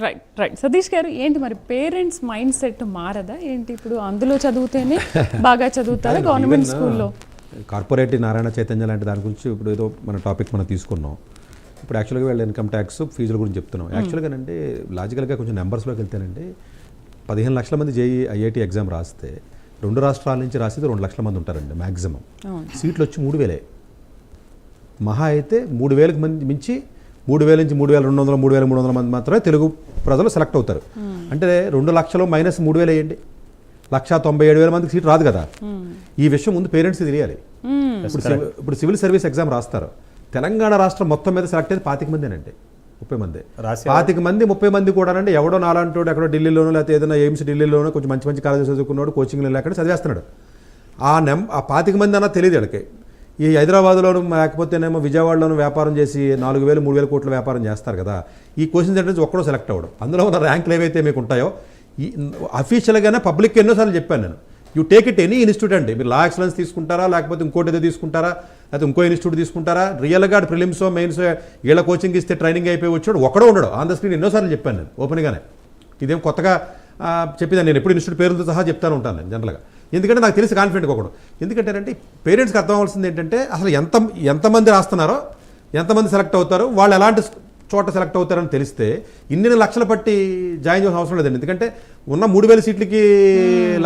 Right right. Satish గారు, ఏంటి మరి పేరెంట్స్ మైండ్ సెట్ మారదా ఏంటి? ఇప్పుడు అందులో చదివితేనే బాగా చదువుతారా గవర్నమెంట్ స్కూల్లో? కార్పొరేట్ నారాయణ చైతన్య లాంటి దాని గురించి ఇప్పుడు ఏదో మన టాపిక్ మనం తీసుకున్నాం. ఇప్పుడు యాక్చువల్గా వీళ్ళ ఇన్కమ్ ట్యాక్స్ ఫీజుల గురించి చెప్తున్నాం. యాక్చువల్గా అంటే లాజికల్గా కొంచెం నెంబర్స్లోకి వెళ్తేనండి 15 లక్షల మంది జేఈ ఐఐటి ఎగ్జామ్ రాస్తే 2 రాష్ట్రాల నుంచి రాసేది 2 లక్షల మంది ఉంటారండి మ్యాక్సిమం. సీట్లు వచ్చి 3,000. మహా అయితే 3,000కి మంది మించి 3,000 నుంచి 3,200 3,300 మంది మాత్రమే తెలుగు ప్రజలు సెలెక్ట్ అవుతారు. అంటే 2 లక్షలు మైనస్ 3,000 వేయండి, 1,97,000 మందికి సీట్ రాదు కదా. ఈ విషయం ముందు పేరెంట్స్ తెలియాలి. ఇప్పుడు సివిల్ సర్వీస్ ఎగ్జామ్ రాస్తారు. తెలంగాణ రాష్ట్రం మొత్తం మీద సెలెక్ట్ అయ్యేది 25 మందేనండి, 30 మంది. 25 మంది 30 మంది కూడా అంటే ఎవడో నాలంటోడు ఎక్కడో ఢిల్లీలోనో లేకపోతే ఏదైనా ఎయిమ్స్ ఢిల్లీలోనో కొంచెం మంచి మంచి కాలేజెస్ చదువుకున్నాడు, కోచింగ్లో లేకుండా చదివేస్తున్నాడు. ఆ 25 మంది అన్నా తెలియదు వాళ్ళకి. ఈ హైదరాబాద్లోను లేకపోతేనేమో విజయవాడలోనూ వ్యాపారం చేసి 4,000 3,000 కోట్ల వ్యాపారం చేస్తారు కదా. ఈ క్వశ్చన్ సెంటర్ ఒక్కడో సెలెక్ట్ అవ్వడం, అందులో ఉన్న ర్యాంకులు ఏవైతే మీకు ఉంటాయో ఈ అఫీషియల్గానే పబ్లిక్ ఎన్నోసార్లు చెప్పాను నేను, you take it any institute అండి. మీరు లా ఎక్సలెన్స్ తీసుకుంటారా, లేకపోతే ఇంకోటి ఏదో తీసుకుంటారా, లేకపోతే ఇంకో ఇన్స్టిట్యూట్ తీసుకుంటారా, రియల్గా ప్రిలిమ్సో మెయిన్స్ వీళ్ళ కోచింగ్ ఇస్తే ట్రైనింగ్ అయిపోయి వచ్చాడు ఒకడో ఉండడు ఆన్ ద స్క్రీన్. ఎన్నోసార్లు చెప్పాను నేను ఓపెన్గానే. ఇదేం కొత్తగా చెప్పేదాన్ని, నేను ఎప్పుడు ఇన్స్టిట్యూట్ పేరుతో సహా చెప్తాను ఉంటాను నేను జనరల్గా. ఎందుకంటే నాకు తెలిసి కాన్ఫిడెంట్గా ఒకడు. ఎందుకంటే పేరెంట్స్కి అర్థం అవ్వాల్సింది ఏంటంటే అసలు ఎంతమంది రాస్తున్నారో, ఎంతమంది సెలెక్ట్ అవుతారో, వాళ్ళు ఎలాంటి చోట సెలెక్ట్ అవుతారని తెలిస్తే ఇన్ని లక్షలు పట్టి జాయిన్ చేయాల్సిన అవసరం లేదండి. ఎందుకంటే ఉన్న 3,000 సీట్లకి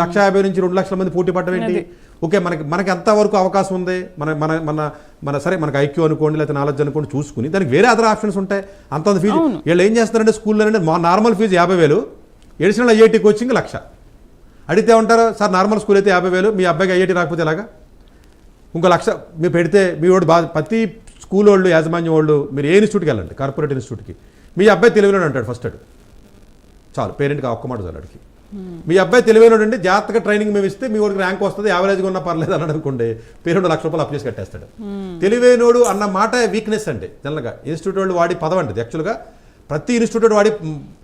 1,50,000 నుంచి 2 లక్షల మంది పోటీ పడడం ఏంటి? ఓకే, మనకి ఎంతవరకు అవకాశం ఉంది, మన సరే మనకి ఐక్యూ అనుకోండి లేకపోతే నాలెడ్జ్ అనుకోండి చూసుకుని దానికి వేరే అదర్ ఆప్షన్స్ ఉంటాయి. అంత ఫీజు వీళ్ళు ఏం చేస్తారంటే స్కూల్లోనే మా normal fee 50,000, additional IIT coaching 1,00,000. అడిగితే ఉంటారు సార్ నార్మల్ స్కూల్ అయితే 50,000, మీ అబ్బాయికి ఐఐటి రాకపోతే ఎలాగా? ఇంకో 1,00,000 మీరు పెడితే మీ వాడు ప్రతి స్కూల్ వాళ్ళు యాజమాన్యం వాళ్ళు మీరు ఏ ఇన్స్టిట్యూట్కి వెళ్ళండి, కార్పొరేట్ ఇన్స్టిట్యూట్కి, మీ అబ్బాయి తెలివిలోనే అంటాడు ఫస్ట్ అడు. చాలు, పేరెంట్కి ఒక్క మాట చాలు అడిగి, మీ అబ్బాయి తెలివైనడు అండి జాగ్రత్తగా ట్రైనింగ్ మేము ఇస్తే మీ వాడికి ర్యాంక్ వస్తుంది, యావరేజ్గా ఉన్నా పర్లేదు అన్నాడు అనుకోండి, పేరెంట్ ₹1,00,000 అప్ చేసి కట్టేస్తాడు. తెలివైనోడు అన్న మాట వీక్నెస్ అండి జనరల్గా. ఇన్స్టిట్యూట్ వాళ్ళు వాడి పదం అండి యాక్చువల్గా. ప్రతి ఇన్స్టిట్యూట్ వాడి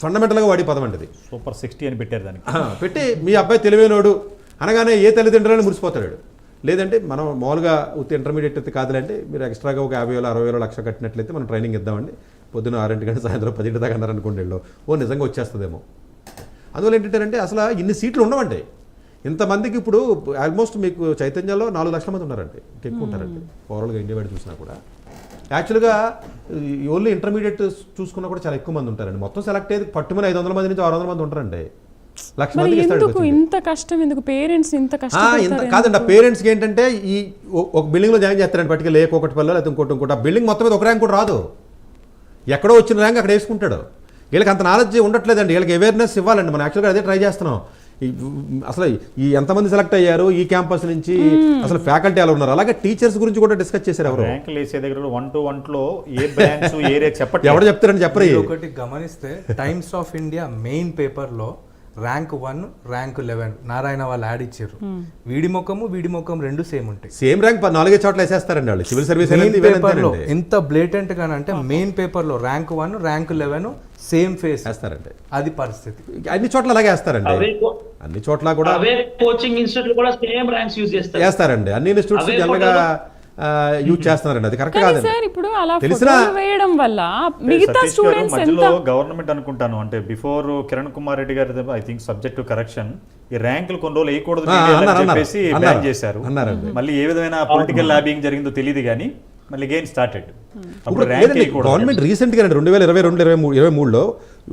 ఫండమెంటల్గా వాడి పదం అండి. సూపర్ 60 అని పెట్టారు దానికి. పెట్టి మీ అబ్బాయి తెలివైనోడు అనగానే ఏ తల్లిదండ్రులని మురిసిపోతాడు. లేదంటే మనం మామూలుగా ఇంటర్మీడియట్ అయితే కాదులంటే మీరు ఎక్స్ట్రాగా ఒక 50,000 60,000 1,00,000 కట్టినట్లయితే మనం ట్రైనింగ్ ఇద్దామండి, పొద్దున్న 6 గంటల సాయంత్రం 10 దాకా అన్నారనుకోండి వెళ్ళు, నిజంగా వచ్చేస్తుందేమో. అందువల్ల ఏంటంటే అసలు ఇన్ని సీట్లు ఉండవండి ఇంతమందికి. ఇప్పుడు ఆల్మోస్ట్ మీకు చైతన్యంలో 4 లక్షల మంది ఉన్నారండి, ఇంకెక్కువ ఉంటారండి ఓవరాల్గా ఇండియా వైడ్ చూసినా కూడా. యాక్చువల్గా ఓన్లీ ఇంటర్మీడియట్ చూసుకున్నా కూడా చాలా ఎక్కువ మంది ఉంటారండి. మొత్తం సెలెక్ట్ అయ్యేది పట్టుమని 500 మంది నుంచి 600 మంది ఉంటారండి. 1,00,000 మందికి ఇస్తాడు. ఇంత కష్టం ఎందుకు పేరెంట్స్? ఇంత కష్టం కాదండి, ఆ పేరెంట్స్కి ఏంటంటే ఈ ఒక బిల్డింగ్లో జాయిన్ చేస్తారండి పట్టుకెళ్ళి ఒకటి పల్లె లేకపోతే ఇంకోటి ఆ బిల్డింగ్ మొత్తం మీద ఒక ర్యాంక్ కూడా రాదు, ఎక్కడో వచ్చిన ర్యాంక్ అక్కడ వేసుకుంటాడు. వీళ్ళకి అంత నాలెడ్జ్ ఉండట్లేదండి, వీళ్ళకి అవేర్నెస్ ఇవ్వాలండి. మనం యాక్చువల్గా అదే ట్రై చేస్తున్నాం. అసలు ఈ ఎంతమంది సెలెక్ట్ అయ్యారు ఈ క్యాంపస్ నుంచి, అసలు ఫ్యాకల్టీ ఎలా ఉన్నారు, అలాగే టీచర్స్ గురించి కూడా డిస్కస్ చేశారు. ఎవరు ఎవరు చెప్తారని చెప్పరు. ఒకటి గమనిస్తే టైమ్స్ ఆఫ్ ఇండియా మెయిన్ పేపర్లో ర్యాంక్ 1 ర్యాంక్ 11 నారాయణ వాళ్ళు యాడ్ ఇచ్చారు. వీడి ముఖం రెండు సేమ్ ఉంటాయి. సేమ్ ర్యాంక్ 4 చోట్ల వేసేస్తారండి వాళ్ళు. సివిల్ సర్వీస్ పేపర్లో ఎంత బ్లేటెంట్ గా అంటే మెయిన్ పేపర్లో ర్యాంక్ 1 ర్యాంక్ 11 సేమ్ ఫేస్ వేస్తారండి. అది పరిస్థితి అన్ని చోట్ల అలాగే వేస్తారండి. అన్ని చోట్ల కూడా కోచింగ్ ఇన్స్టిట్యూట్ కూడా సేమ్ ర్యాంక్స్ యూజ్ చేస్తారండి. అన్ని ఇన్స్టిట్యూట్స్ జనరల్గా యూజ్ చేస్తున్నారండి. అది కరెక్ట్ కాదు సార్. ఇప్పుడు అలా ఫోటోలు వేయడం వల్ల మిగతా స్టూడెంట్స్ మధ్యలో గవర్నమెంట్ అనుకుంటాను అంటే బిఫోర్ కిరణ్ కుమార్ రెడ్డి గారి I think subject to correction ఈ ర్యాంకులు కొన్ని రోజులు వేయకూడదు చెప్పేసి బ్యాన్ చేశారు. మళ్ళీ ఏ విధమైన పొలిటికల్ లాబింగ్ జరిగిందో తెలియదు కానీ మళ్ళీ గెయిన్ స్టార్టెడ్. గవర్నమెంట్ రీసెంట్గా 2022-23లో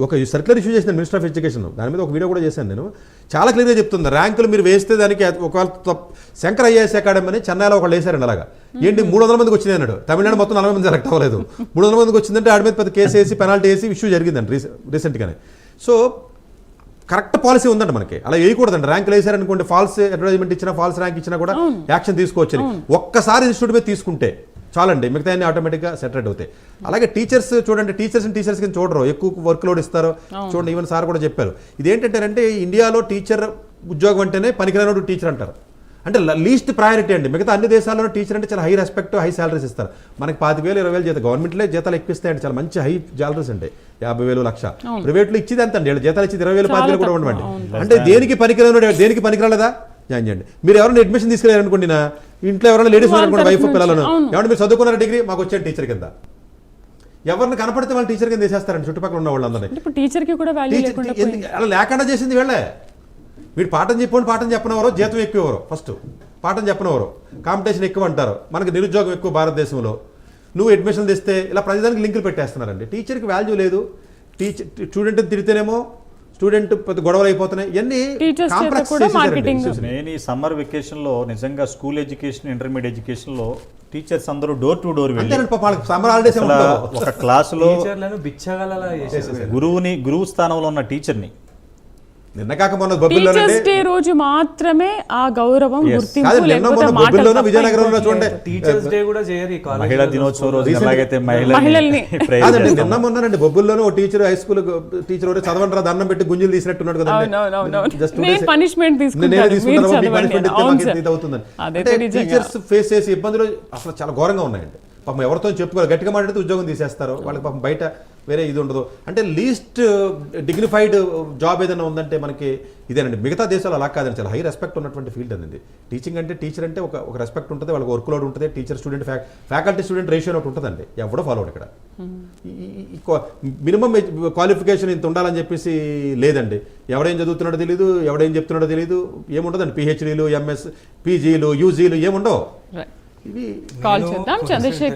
ఒక సర్క్యులర్ ఇష్యూ చేసిన మినిస్టర్ ఆఫ్ ఎడ్యుకేషన్, దాని మీద ఒక వీడియో కూడా చేశాను నేను. చాలా క్లియర్గా చెప్తుంది, ర్యాంకులు మీరు వేస్తే దానికి ఒకవేళ శంకర్ ఐఏఎస్ అకాడమీ అని చెన్నైలో ఒకళ్ళు వేశారండి. అలాగా ఏంటి 300 మందికి వచ్చింది అన్నాడు. తమిళనాడు మొత్తం 40 మంది సెలెక్ట్ అవ్వలేదు. 300 మందికి వచ్చిందంటే ఆడి మీద పెద్ద కేసు వేసి పెనాల్టీ వేసి ఇష్యూ జరిగిందండి రీసెంట్గానే. సో కరెక్ట్ పాలసీ ఉందండి మనకి. అలా వేయకూడదండి. ర్యాంకులు వేసారనుకోండి, ఫాల్స్ అడ్వర్టైజ్మెంట్ ఇచ్చినా ఫాల్స్ ర్యాంక్ ఇచ్చినా కూడా యాక్షన్ తీసుకోవచ్చు. ఒక్కసారి ఇన్స్టిట్యూట్ మీద తీసుకుంటే చాలండి, మిగతా అన్ని ఆటోమేటిక్గా సెటరేట్ అవుతాయి. అలాగే టీచర్స్ చూడండి, టీచర్స్ కింద చూడరు, ఎక్కువ వర్క్ లోడ్ ఇస్తారు. చూడండి, ఈవెన్ సార్ కూడా చెప్పారు. ఇదేంటంటే ఇండియాలో టీచర్ ఉద్యోగం అంటేనే పనికిరానోడు టీచర్ అంటారు. అంటే లీస్ట్ ప్రయారిటీ అండి. మిగతా అన్ని దేశాల్లోనూ టీచర్ అంటే చాలా హై రెస్పెక్ట్, హై సాలరీస్ ఇస్తారు. మనకి 25,000 20,000 జీతం, గవర్నమెంట్లో జీతాలు ఎక్కిస్తాయండి, చాలా మంచి హై సాలరీస్ ఉంటాయి, 50,000 1,00,000. ప్రైవేట్లో ఇచ్చేది అంత అండి, జీతాలు ఇచ్చేది 20,000 5,000 కూడా ఉండవండి. అంటే దేనికి దేనికి పనికిరాలేదా జాయిన్ చేయండి. మీరు ఎవరైనా అడ్మిషన్ తీసుకెళ్ళారనుకోండి, ఇంట్లో ఎవరైనా లేడీస్ ఉన్నారనుకోండి, వైఫ్ పిల్లలను, ఏమన్నా మీరు చదువుకున్నారు డిగ్రీ, మాకు వచ్చే టీచర్ కింద ఎవరిని కనపడితే వాళ్ళు టీచర్ కింద వేసేస్తారండి చుట్టుపక్కల ఉన్న వాళ్ళందరినీ. అంటే ఇప్పుడు టీచర్కి కూడా వాల్యూ లేకుండా పోయింది. అలా లేకుండా చేసింది వీళ్ళే. వీడు పాఠం చెప్పండి, పాఠం చెప్పనవరో జీతం ఎక్కువ ఎవరు, ఫస్ట్ పాఠం చెప్పనవరు, కాంపిటీషన్ ఎక్కువ అంటారు, మనకి నిరుద్యోగం ఎక్కువ భారతదేశంలో, నువ్వు అడ్మిషన్ తెస్తే ఇలా ప్రతిదానికి లింకులు పెట్టేస్తున్నారండి. టీచర్కి వాల్యూ లేదు. స్టూడెంట్ని తిడితేనేమో స్టూడెంట్ పెద్ద గొడవలు అయిపోతున్నాయి. ఇవన్నీ నేను ఈ సమ్మర్ వెకేషన్ లో నిజంగా స్కూల్ ఎడ్యుకేషన్, ఇంటర్మీడియట్ ఎడ్యుకేషన్ లో టీచర్స్ అందరూ డోర్ టు డోర్ వెళ్ళి సమ్మర్ హాలిడేస్ ఒక క్లాసులో టీచర్లను బిచ్చగలలా చేసేసారు. గురువు స్థానంలో ఉన్న టీచర్ని నిన్న కాక మొన్న బొబ్బిల్లోనే టీచర్స్ డే రోజు మాత్రమే ఆ గౌరవం గుర్తింపు కాదు, నిన్న మొన్న బొబ్బిల్లోనే విజయనగరంలో చూడండి టీచర్స్ డే కూడా చేయరు ఈ కాలేజ్. మహిళా దినోత్సవం రోజు ఎలాగైతే మహిళల్ని కాదండి, నిన్న మొన్ననండి బొబ్బిల్లోనే ఓ టీచర్, హై స్కూల్ టీచర్ ఎవరు చదవండి రా దండం పెట్టి గుంజులు తీసినట్టున్నాడు కదండి. పనిష్మెంట్ టీచర్స్ ఫేస్ చేసే ఇబ్బందులు అసలు చాలా ఘోరంగా ఉన్నాయండి. పాపం ఎవరితో చెప్పుకోవాలి, గట్టిగా మాట్లాడితే ఉద్యోగం తీసేస్తారు వాళ్ళకి, పాపం బయట వేరే ఇది ఉండదు. అంటే లీస్ట్ డిగ్నిఫైడ్ జాబ్ ఏదైనా ఉందంటే మనకి ఇదేనండి. మిగతా దేశాలు అలా కాదండి, చాలా హై రెస్పెక్ట్ ఉన్నటువంటి ఫీల్డ్ అనేది టీచింగ్. అంటే టీచర్ అంటే ఒక రెస్పెక్ట్ ఉంటుంది, వాళ్ళకి వర్క్ లోడ్ ఉంటుంది. Teacher student faculty student ratio ఒకటి ఉంటుందండి, ఎవడో ఫాలో ఇక్కడ. మినిమం క్వాలిఫికేషన్ ఇంత ఉండాలని చెప్పేసి లేదండి. ఎవడేం చదువుతున్నాడో తెలియదు, ఎవడేం చెప్తున్నాడో తెలియదు, ఏముండదండి. పిహెచ్డీలు, ఎంఎస్, పీజీలు, యూజీలు ఏముండవు. కాల్ చేద్దాం. చంద్రశేఖర్